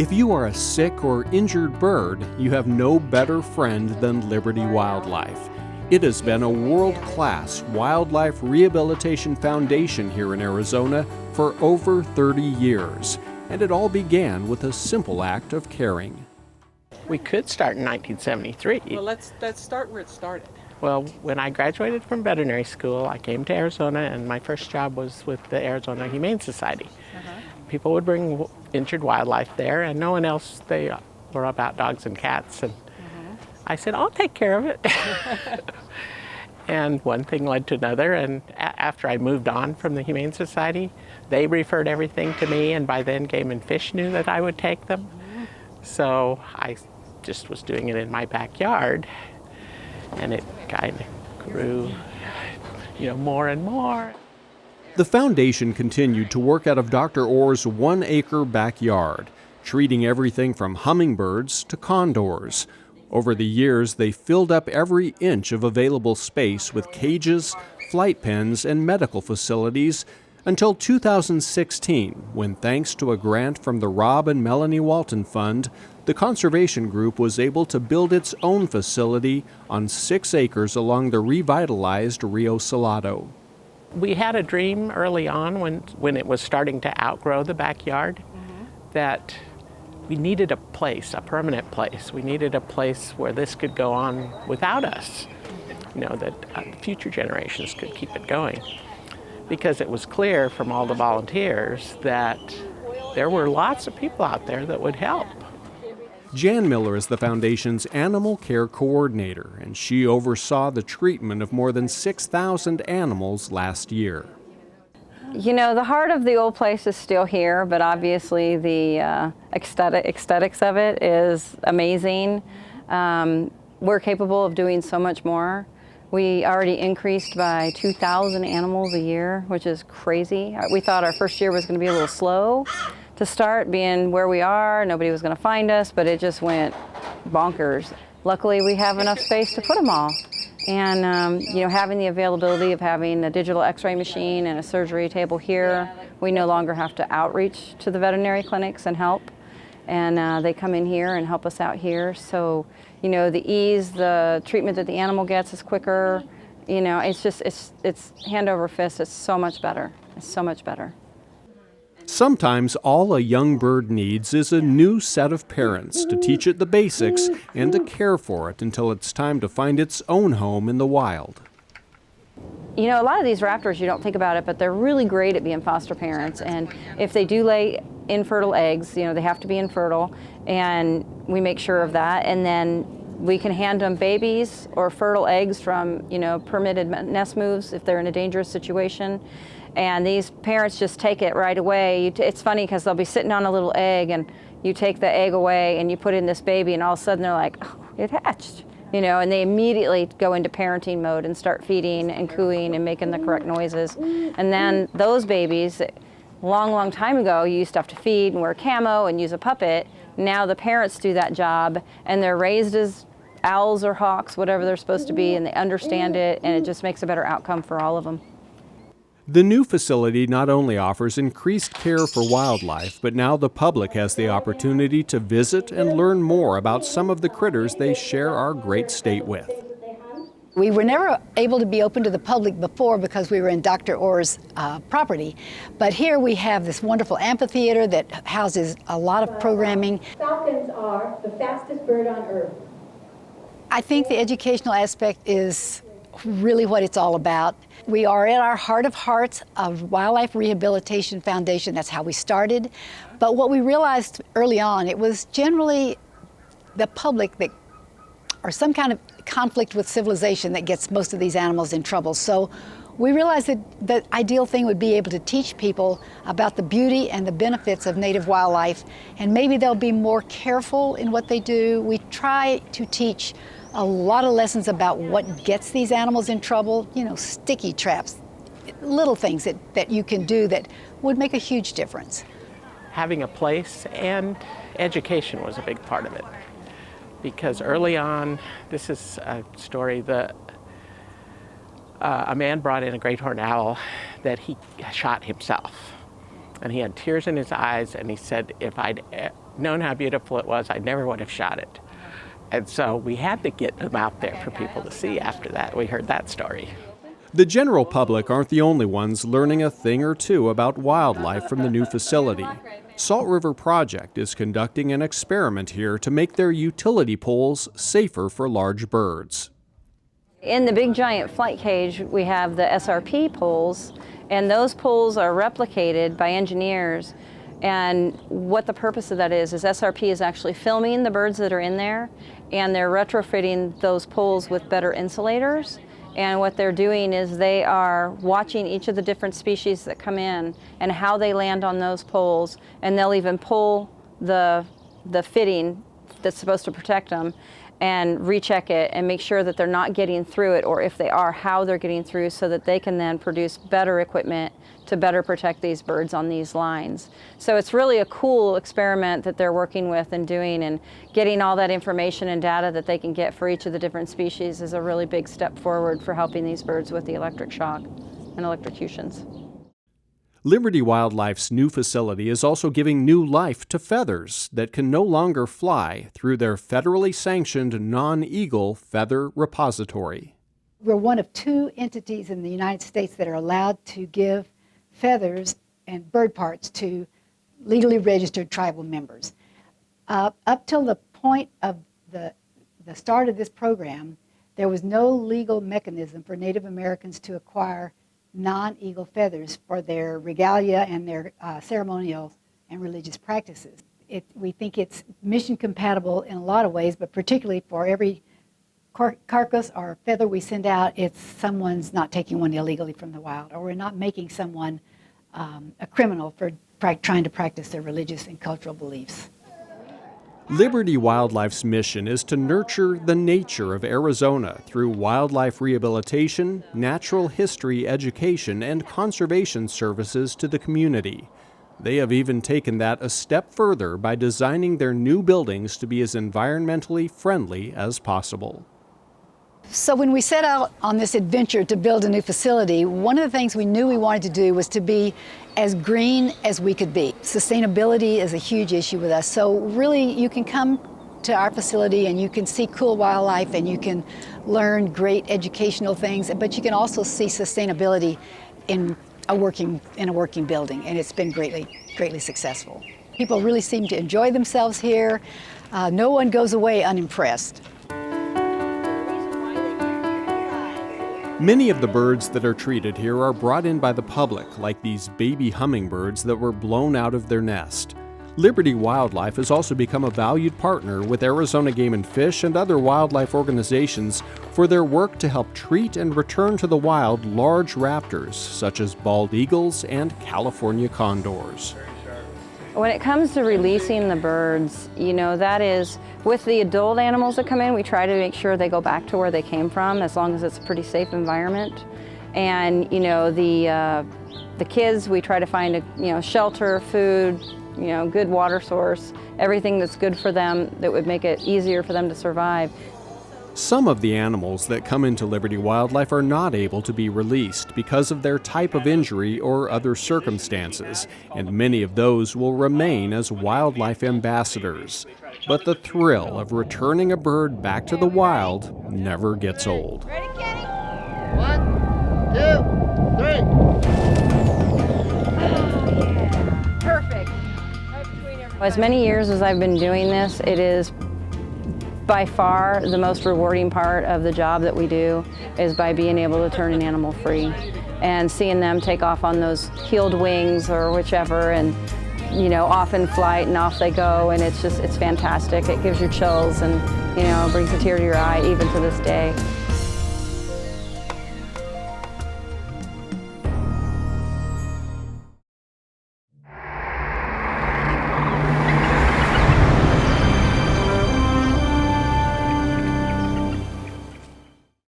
If you are a sick or injured bird, you have no better friend than Liberty Wildlife. It has been a world-class wildlife rehabilitation foundation here in Arizona for over 30 years, and it all began with a simple act of caring. We could start in 1973. Well, let's start where it started. Well, when I graduated from veterinary school, I came to Arizona, and my first job was with the Arizona Humane Society. People would bring injured wildlife there, and no one else, they were about dogs and cats, and I said, I'll take care of it. And one thing led to another, and after I moved on from the Humane Society, they referred everything to me, and by then Game and Fish knew that I would take them. So I just was doing it in my backyard, and it kind of grew, more and more. The foundation continued to work out of Dr. Orr's 1-acre backyard, treating everything from hummingbirds to condors. Over the years, they filled up every inch of available space with cages, flight pens, and medical facilities until 2016, when thanks to a grant from the Rob and Melanie Walton Fund, the conservation group was able to build its own facility on 6 acres along the revitalized Rio Salado. We had a dream early on when it was starting to outgrow the backyard that we needed a place, a permanent place. We needed a place where this could go on without us, that future generations could keep it going. Because it was clear from all the volunteers that there were lots of people out there that would help. Jan Miller is the foundation's animal care coordinator, and she oversaw the treatment of more than 6,000 animals last year. The heart of the old place is still here, but obviously the aesthetics of it is amazing. We're capable of doing so much more. We already increased by 2,000 animals a year, which is crazy. We thought our first year was going to be a little slow to start, being where we are. Nobody was going to find us, but it just went bonkers. Luckily, we have enough space to put them all. And, having the availability of having a digital x-ray machine and a surgery table here, we no longer have to outreach to the veterinary clinics and help. And they come in here and help us out here. So, the ease, the treatment that the animal gets is quicker. It's hand over fist. It's so much better. It's so much better. Sometimes all a young bird needs is a new set of parents to teach it the basics and to care for it until it's time to find its own home in the wild. A lot of these raptors, you don't think about it, but they're really great at being foster parents. And if they do lay infertile eggs, they have to be infertile, and we make sure of that. And then we can hand them babies or fertile eggs from, permitted nest moves if they're in a dangerous situation. And these parents just take it right away. It's funny because they'll be sitting on a little egg, and you take the egg away and you put in this baby, and all of a sudden they're like, oh, it hatched. And they immediately go into parenting mode and start feeding and cooing and making the correct noises. And then those babies, long time ago, you used to have to feed and wear camo and use a puppet. Now the parents do that job, and they're raised as owls or hawks, whatever they're supposed to be, and they understand it, and it just makes a better outcome for all of them. The new facility not only offers increased care for wildlife, but now the public has the opportunity to visit and learn more about some of the critters they share our great state with. We were never able to be open to the public before because we were in Dr. Orr's property, but here we have this wonderful amphitheater that houses a lot of programming. Falcons are the fastest bird on earth. I think the educational aspect is really what it's all about. We are at our heart of hearts of Wildlife Rehabilitation Foundation. That's how we started. But what we realized early on, it was generally the public that, or some kind of conflict with civilization that gets most of these animals in trouble. So we realized that the ideal thing would be able to teach people about the beauty and the benefits of native wildlife, and maybe they'll be more careful in what they do. We try to teach a lot of lessons about what gets these animals in trouble, sticky traps, little things that you can do that would make a huge difference. Having a place and education was a big part of it. Because early on, this is a story that a man brought in a great horned owl that he shot himself. And he had tears in his eyes, and he said, if I'd known how beautiful it was, I never would have shot it. And so we had to get them out there for people to see after that. We heard that story. The general public aren't the only ones learning a thing or two about wildlife from the new facility. Salt River Project is conducting an experiment here to make their utility poles safer for large birds. In the big giant flight cage, we have the SRP poles, and those poles are replicated by engineers. And what the purpose of that is SRP is actually filming the birds that are in there, and they're retrofitting those poles with better insulators. And what they're doing is they are watching each of the different species that come in and how they land on those poles, and they'll even pull the fitting that's supposed to protect them and recheck it and make sure that they're not getting through it, or if they are, how they're getting through, so that they can then produce better equipment to better protect these birds on these lines. So it's really a cool experiment that they're working with and doing, and getting all that information and data that they can get for each of the different species is a really big step forward for helping these birds with the electric shock and electrocutions. Liberty Wildlife's new facility is also giving new life to feathers that can no longer fly through their federally sanctioned non-eagle feather repository. We're one of 2 entities in the United States that are allowed to give feathers and bird parts to legally registered tribal members. Up till the point of the start of this program, there was no legal mechanism for Native Americans to acquire non-eagle feathers for their regalia and their ceremonial and religious practices. We think it's mission compatible in a lot of ways, but particularly for every carcass or feather we send out, it's someone's not taking one illegally from the wild, or we're not making someone a criminal for trying to practice their religious and cultural beliefs. Liberty Wildlife's mission is to nurture the nature of Arizona through wildlife rehabilitation, natural history education, and conservation services to the community. They have even taken that a step further by designing their new buildings to be as environmentally friendly as possible. So when we set out on this adventure to build a new facility, one of the things we knew we wanted to do was to be as green as we could be. Sustainability is a huge issue with us. So really, you can come to our facility and you can see cool wildlife and you can learn great educational things, but you can also see sustainability in a working building, and it's been greatly successful. People really seem to enjoy themselves here. No one goes away unimpressed. Many of the birds that are treated here are brought in by the public, like these baby hummingbirds that were blown out of their nest. Liberty Wildlife has also become a valued partner with Arizona Game and Fish and other wildlife organizations for their work to help treat and return to the wild large raptors, such as bald eagles and California condors. When it comes to releasing the birds, that is, with the adult animals that come in, we try to make sure they go back to where they came from, as long as it's a pretty safe environment. And, the kids, we try to find shelter, food, good water source, everything that's good for them that would make it easier for them to survive. Some of the animals that come into Liberty Wildlife are not able to be released because of their type of injury or other circumstances, and many of those will remain as wildlife ambassadors. But the thrill of returning a bird back to the wild never gets old. Ready, Kenny? 1, 2, 3. Perfect. As many years as I've been doing this, it is by far the most rewarding part of the job that we do is by being able to turn an animal free and seeing them take off on those healed wings or whichever, and off in flight, and off they go, and it's fantastic. It gives you chills and brings a tear to your eye even to this day.